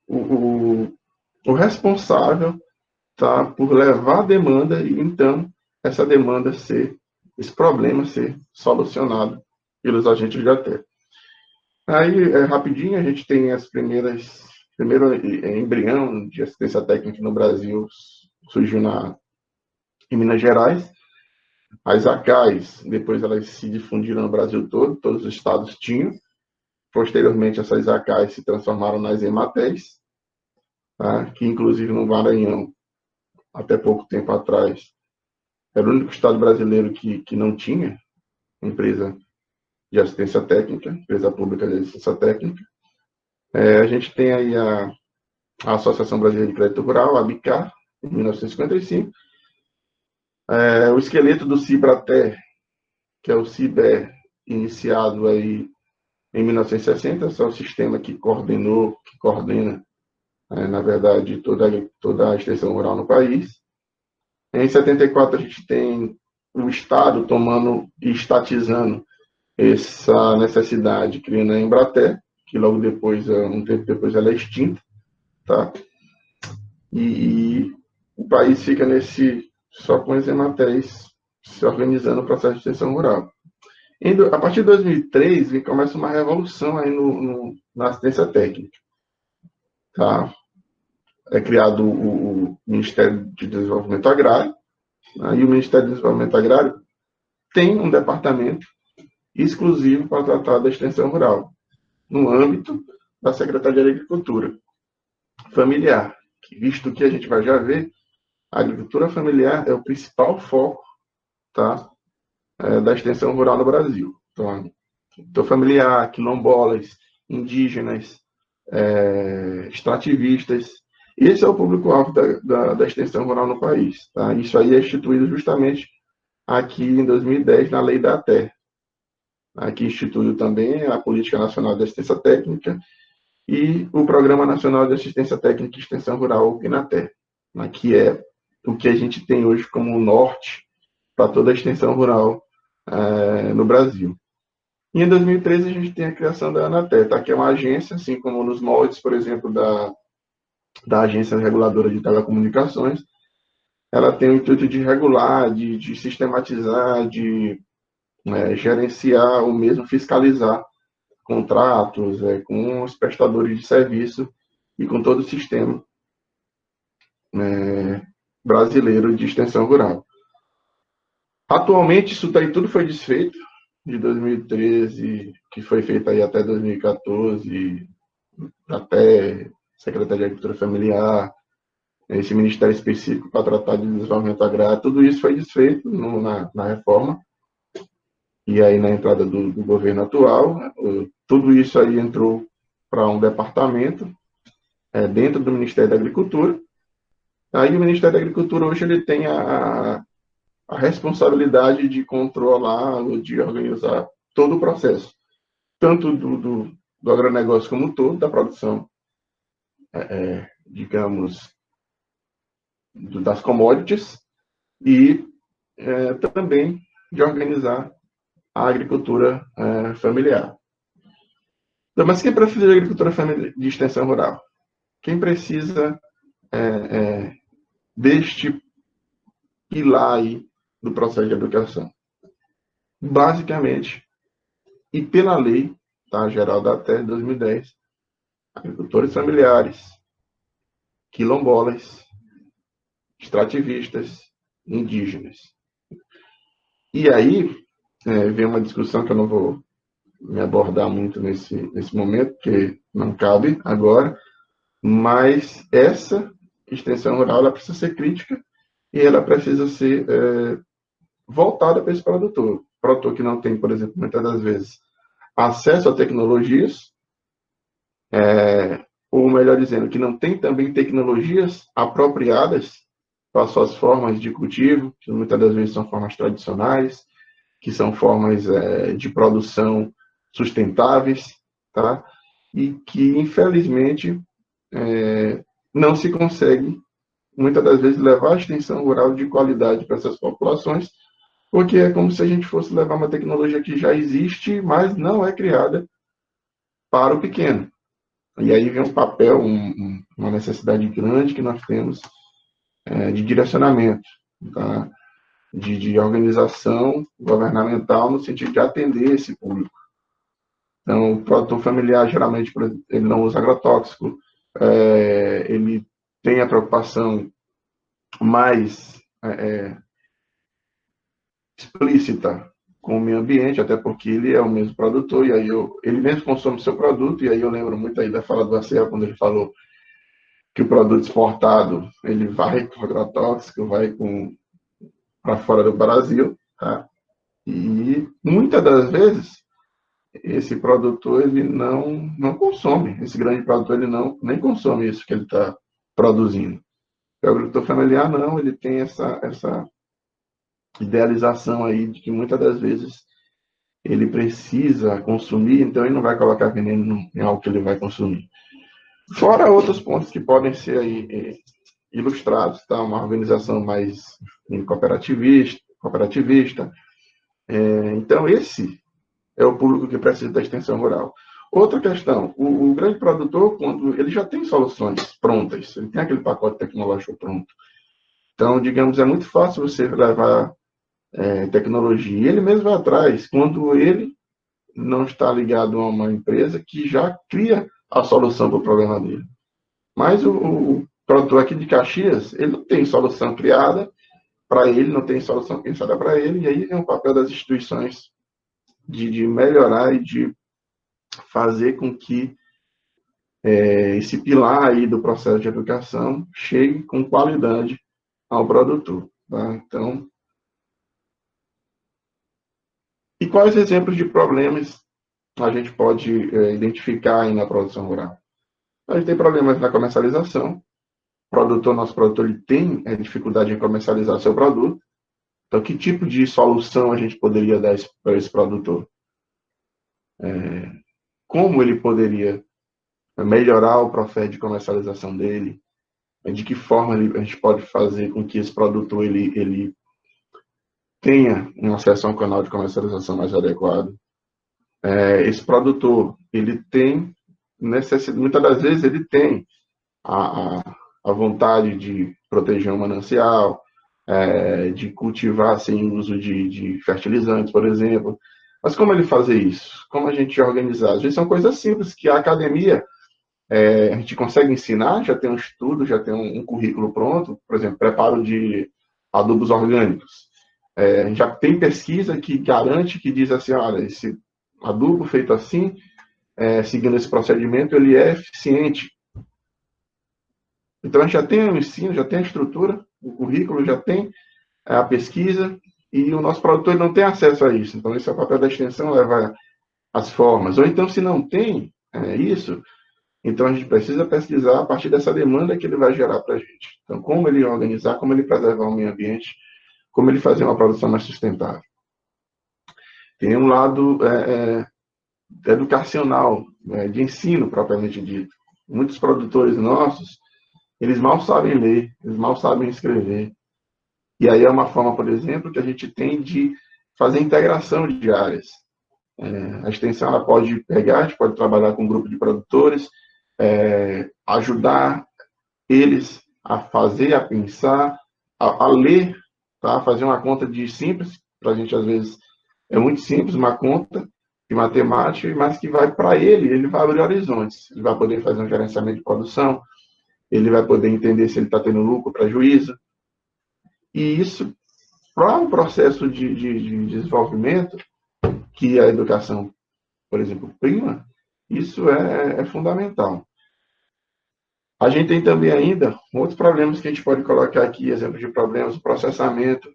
o responsável, tá, por levar a demanda e, então, essa demanda esse problema ser solucionado pelos agentes de ATE. Aí, rapidinho, a gente tem primeiro embrião de assistência técnica no Brasil surgiu em Minas Gerais. As ACAIs, depois elas se difundiram no Brasil todo, todos os estados tinham. Posteriormente, essas ACAIs se transformaram nas EMATEs, tá? Que inclusive no Maranhão, até pouco tempo atrás, era o único estado brasileiro que não tinha empresa de assistência técnica, empresa pública de assistência técnica. A gente tem aí a Associação Brasileira de Crédito Rural, a ABICAR, em 1955. O esqueleto do CIBRATE, que é o CIBER, iniciado aí em 1960, esse é o sistema que coordena, na verdade, toda a extensão rural no país. Em 74, a gente tem o Estado tomando e estatizando essa necessidade, criando a Embrater, que logo depois, um tempo depois, ela é extinta, tá? E o país fica só com as EMATEs se organizando o processo de extensão rural. A partir de 2003, começa uma revolução aí na assistência técnica, tá? É criado o Ministério de Desenvolvimento Agrário, né? E o Ministério de Desenvolvimento Agrário tem um departamento exclusivo para tratar da extensão rural, no âmbito da Secretaria de Agricultura Familiar, visto que a gente vai já ver, a agricultura familiar é o principal foco, tá, da extensão rural no Brasil. Então, familiar, quilombolas, indígenas, extrativistas, esse é o público-alvo da extensão rural no país. Tá? Isso aí é instituído justamente aqui em 2010 na Lei da Terra, que instituiu também a Política Nacional de Assistência Técnica e o Programa Nacional de Assistência Técnica e Extensão Rural, o PNATER, que é o que a gente tem hoje como norte para toda a extensão rural no Brasil. E em 2013 a gente tem a criação da Anatel, que é uma agência, assim como nos moldes, por exemplo, da Agência Reguladora de Telecomunicações, ela tem o intuito de regular, de sistematizar, de gerenciar ou mesmo fiscalizar contratos com os prestadores de serviço e com todo o sistema brasileiro de extensão rural. Atualmente, isso daí tudo foi desfeito, de 2013, que foi feito aí até 2014, até Secretaria de Agricultura Familiar, esse ministério específico para tratar de desenvolvimento agrário, tudo isso foi desfeito na reforma, e aí na entrada do governo atual, tudo isso aí entrou para um departamento dentro do Ministério da Agricultura. Aí o Ministério da Agricultura hoje ele tem a responsabilidade de controlar ou de organizar todo o processo, tanto do agronegócio como um todo, da produção, digamos, das commodities, e também de organizar a agricultura familiar. Então, mas quem precisa de agricultura de extensão rural? Quem precisa deste pilar aí do processo de educação? Basicamente, e pela lei geral da terra de 2010, agricultores familiares, quilombolas, extrativistas, indígenas. E aí vem uma discussão que eu não vou me abordar muito nesse momento, porque não cabe agora, mas essa extensão rural ela precisa ser crítica e ela precisa ser voltada para esse produtor. Produtor que não tem, por exemplo, muitas das vezes, acesso a tecnologias, ou melhor dizendo, que não tem também tecnologias apropriadas para suas formas de cultivo, que muitas das vezes são formas tradicionais, que são formas de produção sustentáveis, tá? E que, infelizmente, não se consegue, muitas das vezes, levar a extensão rural de qualidade para essas populações, porque é como se a gente fosse levar uma tecnologia que já existe, mas não é criada para o pequeno. E aí vem um papel, uma necessidade grande que nós temos de direcionamento, tá? De organização governamental no sentido de atender esse público. Então, o produtor familiar, geralmente, ele não usa agrotóxico, ele tem a preocupação mais explícita com o meio ambiente, até porque ele é o mesmo produtor, e aí ele mesmo consome seu produto, e aí eu lembro muito aí da fala do Acel, quando ele falou que o produto exportado, ele vai com agrotóxico, vai para fora do Brasil, tá? E muitas das vezes esse produtor ele não consome, esse grande produtor ele nem consome isso que ele está produzindo. O agricultor familiar não, ele tem essa idealização aí de que muitas das vezes ele precisa consumir, então ele não vai colocar veneno em algo que ele vai consumir. Fora outros pontos que podem ser aí ilustrados, tá? Uma organização mais cooperativista. Então esse é o público que precisa da extensão rural. Outra questão, o grande produtor, quando ele já tem soluções prontas, ele tem aquele pacote tecnológico pronto. Então, digamos, é muito fácil você levar tecnologia. Ele mesmo vai atrás, quando ele não está ligado a uma empresa que já cria a solução para o problema dele. Mas o produtor aqui de Caxias, ele não tem solução criada para ele, não tem solução pensada para ele, e aí é um papel das instituições de melhorar e de fazer com que esse pilar aí do processo de educação chegue com qualidade ao produtor. Tá? Então, e quais exemplos de problemas a gente pode identificar aí na produção rural? A gente tem problemas na comercialização. Nosso produtor ele tem dificuldade em comercializar seu produto. Então, que tipo de solução a gente poderia dar para esse produtor? Como ele poderia melhorar o processo de comercialização dele? De que forma a gente pode fazer com que esse produtor ele tenha um acesso a um canal de comercialização mais adequado? Esse produtor, ele tem necessidade, muitas das vezes ele tem a vontade de proteger um manancial, de cultivar sem uso de fertilizantes, por exemplo. Mas como ele fazer isso? Como a gente organizar? Às vezes são coisas simples que a academia a gente consegue ensinar, já tem um estudo, já tem um currículo pronto, por exemplo, preparo de adubos orgânicos. Já tem pesquisa que garante, que diz assim, olha, esse adubo feito assim, seguindo esse procedimento, ele é eficiente. Então, a gente já tem o ensino, já tem a estrutura, o currículo, já tem a pesquisa, e o nosso produtor não tem acesso a isso. Então, esse é o papel da extensão, levar as formas. Ou então, se não tem isso, então a gente precisa pesquisar a partir dessa demanda que ele vai gerar para a gente. Então, como ele organizar, como ele preservar o meio ambiente, como ele fazer uma produção mais sustentável. Tem um lado educacional, de ensino propriamente dito. Muitos produtores nossos, eles mal sabem ler, eles mal sabem escrever. E aí é uma forma, por exemplo, que a gente tem de fazer integração de áreas. A extensão ela pode pegar, a gente pode trabalhar com um grupo de produtores, ajudar eles a fazer, a pensar, a ler, tá? Fazer uma conta de simples, para a gente às vezes é muito simples, uma conta de matemática, mas que vai para ele vai abrir horizontes. Ele vai poder fazer um gerenciamento de produção, ele vai poder entender se ele está tendo lucro ou prejuízo. E isso, para um processo de desenvolvimento, que a educação, por exemplo, prima, isso é fundamental. A gente tem também ainda outros problemas que a gente pode colocar aqui, exemplo de problemas, o processamento.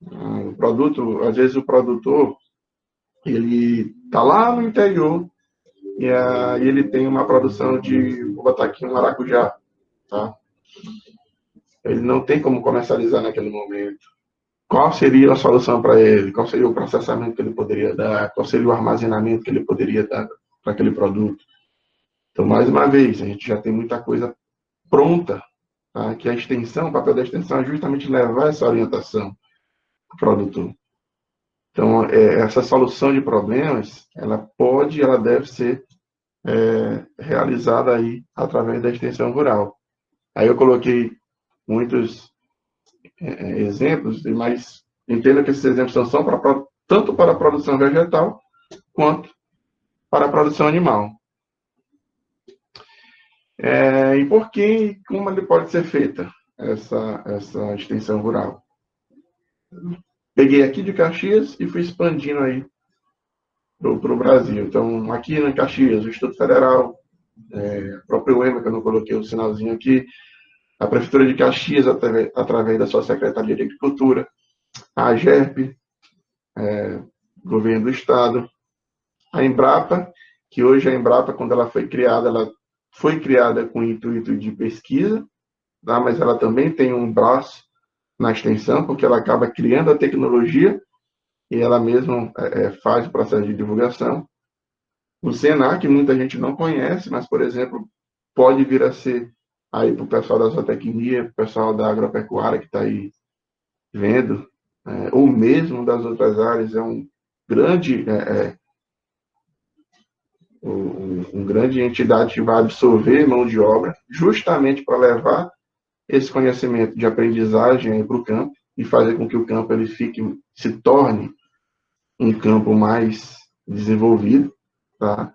O produto, às vezes o produtor, ele está lá no interior e aí ele tem uma produção de, vou botar aqui um maracujá, tá? Ele não tem como comercializar naquele momento. Qual seria a solução para ele? Qual seria o processamento que ele poderia dar? Qual seria o armazenamento que ele poderia dar para aquele produto? Então, mais uma vez, a gente já tem muita coisa pronta, tá? Que a extensão, o papel da extensão é justamente levar essa orientação para o produtor. Então, essa solução de problemas, ela deve ser realizada aí através da extensão rural. Aí eu coloquei muitos exemplos, mas entenda que esses exemplos são tanto para a produção vegetal quanto para a produção animal. E por que, como ele pode ser feita essa extensão rural? Peguei aqui de Caxias e fui expandindo aí para o Brasil. Então, aqui em Caxias, o Instituto Federal, o próprio EMA, que eu não coloquei o sinalzinho aqui, a Prefeitura de Caxias, através da sua Secretaria de Agricultura, a AGERP, Governo do Estado, a Embrapa, que hoje a Embrapa, quando ela foi criada com o intuito de pesquisa, tá? Mas ela também tem um braço na extensão, porque ela acaba criando a tecnologia e ela mesma faz o processo de divulgação. O Senac, muita gente não conhece, mas, por exemplo, pode vir a ser aí para o pessoal da zootecnia, para o pessoal da agropecuária que está aí vendo, ou mesmo das outras áreas, é um grande grande entidade que vai absorver mão de obra, justamente para levar esse conhecimento de aprendizagem para o campo e fazer com que o campo ele se torne um campo mais desenvolvido, tá?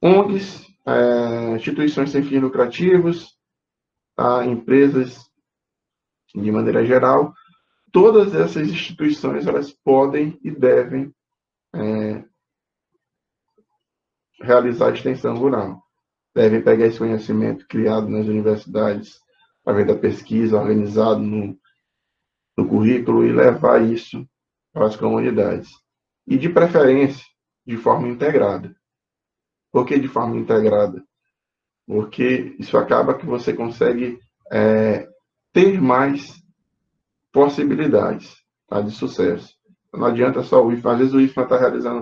ONGs, instituições sem fins lucrativos, tá? Empresas de maneira geral, todas essas instituições elas podem e devem realizar a extensão rural. Devem pegar esse conhecimento criado nas universidades, através da pesquisa, organizado no currículo, e levar isso para as comunidades. E, de preferência, de forma integrada. Por que de forma integrada? Porque isso acaba que você consegue ter mais possibilidades, tá, de sucesso. Não adianta só o IFMA. Às vezes o IFMA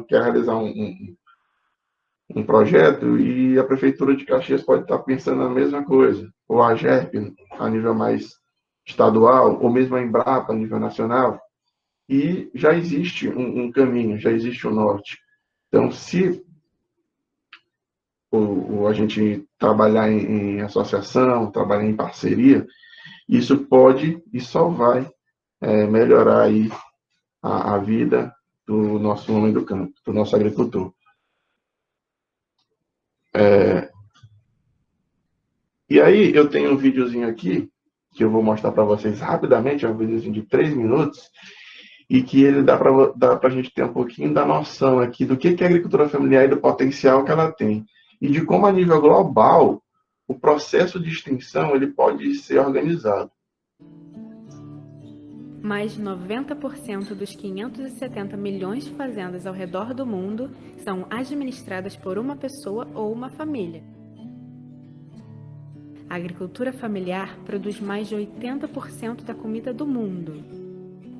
quer realizar um projeto e a Prefeitura de Caxias pode estar pensando na mesma coisa, ou a AGERP a nível mais estadual, ou mesmo a Embrapa a nível nacional, e já existe um caminho, já existe um norte. Então, se a gente trabalhar em associação, trabalhar em parceria, Isso pode e só vai melhorar aí a vida do nosso homem do campo, do nosso agricultor. E aí eu tenho um videozinho aqui, que eu vou mostrar para vocês rapidamente, é um videozinho de 3 minutos, e que ele dá para a gente ter um pouquinho da noção aqui do que é a agricultura familiar e do potencial que ela tem. E de como, a nível global, o processo de extinção ele pode ser organizado. Mais de 90% dos 570 milhões de fazendas ao redor do mundo são administradas por uma pessoa ou uma família. A agricultura familiar produz mais de 80% da comida do mundo.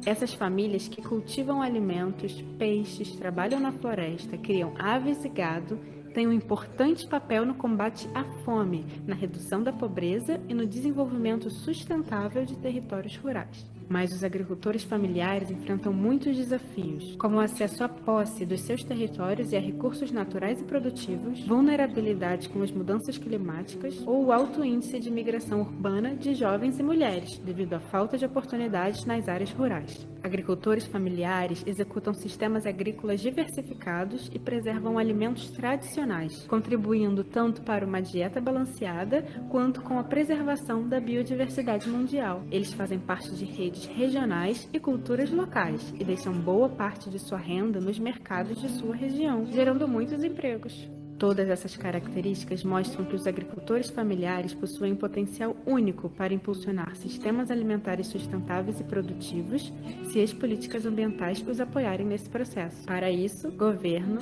Essas famílias que cultivam alimentos, peixes, trabalham na floresta, criam aves e gado, têm um importante papel no combate à fome, na redução da pobreza e no desenvolvimento sustentável de territórios rurais. Mas os agricultores familiares enfrentam muitos desafios, como o acesso à posse dos seus territórios e a recursos naturais e produtivos, vulnerabilidade com as mudanças climáticas ou o alto índice de migração urbana de jovens e mulheres, devido à falta de oportunidades nas áreas rurais. Agricultores familiares executam sistemas agrícolas diversificados e preservam alimentos tradicionais, contribuindo tanto para uma dieta balanceada quanto com a preservação da biodiversidade mundial. Eles fazem parte de redes regionais e culturas locais e deixam boa parte de sua renda nos mercados de sua região, gerando muitos empregos. Todas essas características mostram que os agricultores familiares possuem um potencial único para impulsionar sistemas alimentares sustentáveis e produtivos se as políticas ambientais os apoiarem nesse processo. Para isso, governo,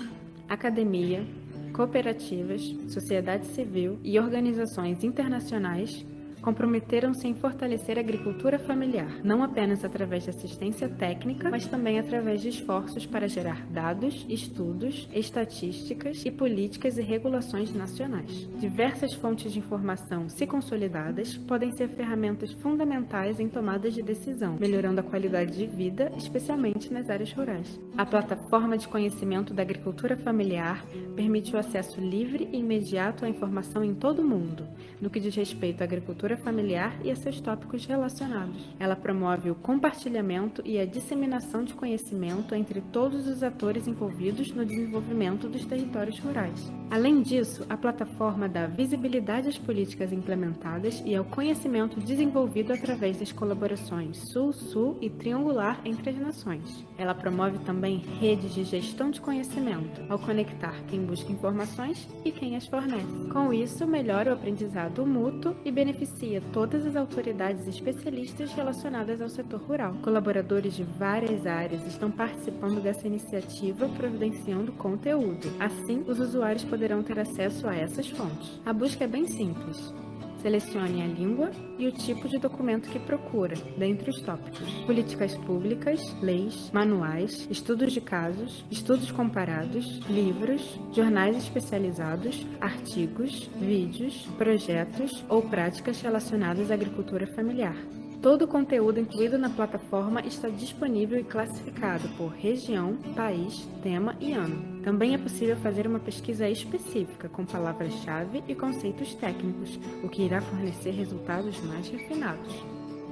academia, cooperativas, sociedade civil e organizações internacionais comprometeram-se em fortalecer a agricultura familiar, não apenas através de assistência técnica, mas também através de esforços para gerar dados, estudos, estatísticas e políticas e regulações nacionais. Diversas fontes de informação, se consolidadas, podem ser ferramentas fundamentais em tomadas de decisão, melhorando a qualidade de vida, especialmente nas áreas rurais. A plataforma de conhecimento da agricultura familiar permite o acesso livre e imediato à informação em todo o mundo, no que diz respeito à agricultura familiar e a seus tópicos relacionados. Ela promove o compartilhamento e a disseminação de conhecimento entre todos os atores envolvidos no desenvolvimento dos territórios rurais. Além disso, a plataforma dá visibilidade às políticas implementadas e ao conhecimento desenvolvido através das colaborações Sul-Sul e Triangular entre as nações. Ela promove também redes de gestão de conhecimento, ao conectar quem busca informações e quem as fornece. Com isso, melhora o aprendizado mútuo e beneficia todas as autoridades especialistas relacionadas ao setor rural. Colaboradores de várias áreas estão participando dessa iniciativa, providenciando conteúdo. Assim, os usuários poderão ter acesso a essas fontes. A busca é bem simples. Selecione a língua e o tipo de documento que procura, dentre os tópicos: políticas públicas, leis, manuais, estudos de casos, estudos comparados, livros, jornais especializados, artigos, vídeos, projetos ou práticas relacionadas à agricultura familiar. Todo o conteúdo incluído na plataforma está disponível e classificado por região, país, tema e ano. Também é possível fazer uma pesquisa específica com palavras-chave e conceitos técnicos, o que irá fornecer resultados mais refinados.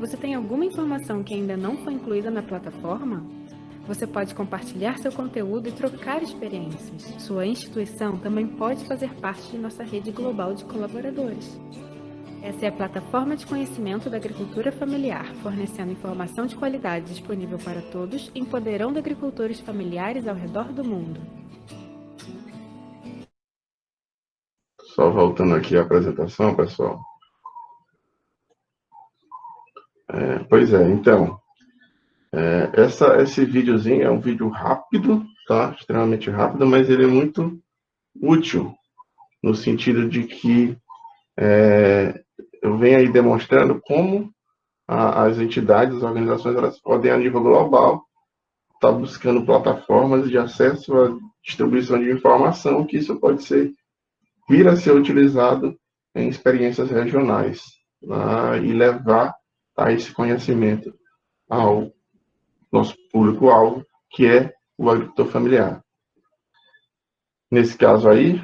Você tem alguma informação que ainda não foi incluída na plataforma? Você pode compartilhar seu conteúdo e trocar experiências. Sua instituição também pode fazer parte de nossa rede global de colaboradores. Essa é a plataforma de conhecimento da agricultura familiar, fornecendo informação de qualidade disponível para todos, empoderando agricultores familiares ao redor do mundo. Só voltando aqui à apresentação, pessoal. Pois é, então, esse videozinho é um vídeo rápido, tá? Extremamente rápido, mas ele é muito útil, no sentido de que eu venho aí demonstrando como as entidades, as organizações, elas podem, a nível global, estar buscando plataformas de acesso à distribuição de informação, que isso pode vir a ser utilizado em experiências regionais, e levar esse conhecimento ao nosso público-alvo, que é o agricultor familiar. Nesse caso aí,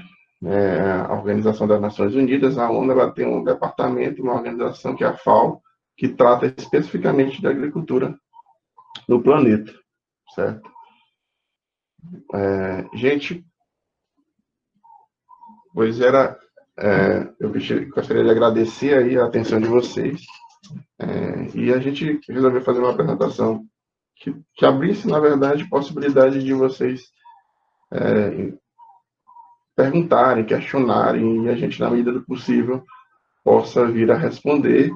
a Organização das Nações Unidas, a ONU, ela tem um departamento, uma organização que é a FAO, que trata especificamente da agricultura no planeta, certo? Gente, pois eu gostaria de agradecer aí a atenção de vocês, e a gente resolveu fazer uma apresentação que abrisse, na verdade, possibilidade de vocês perguntarem, questionarem, e a gente, na medida do possível, possa vir a responder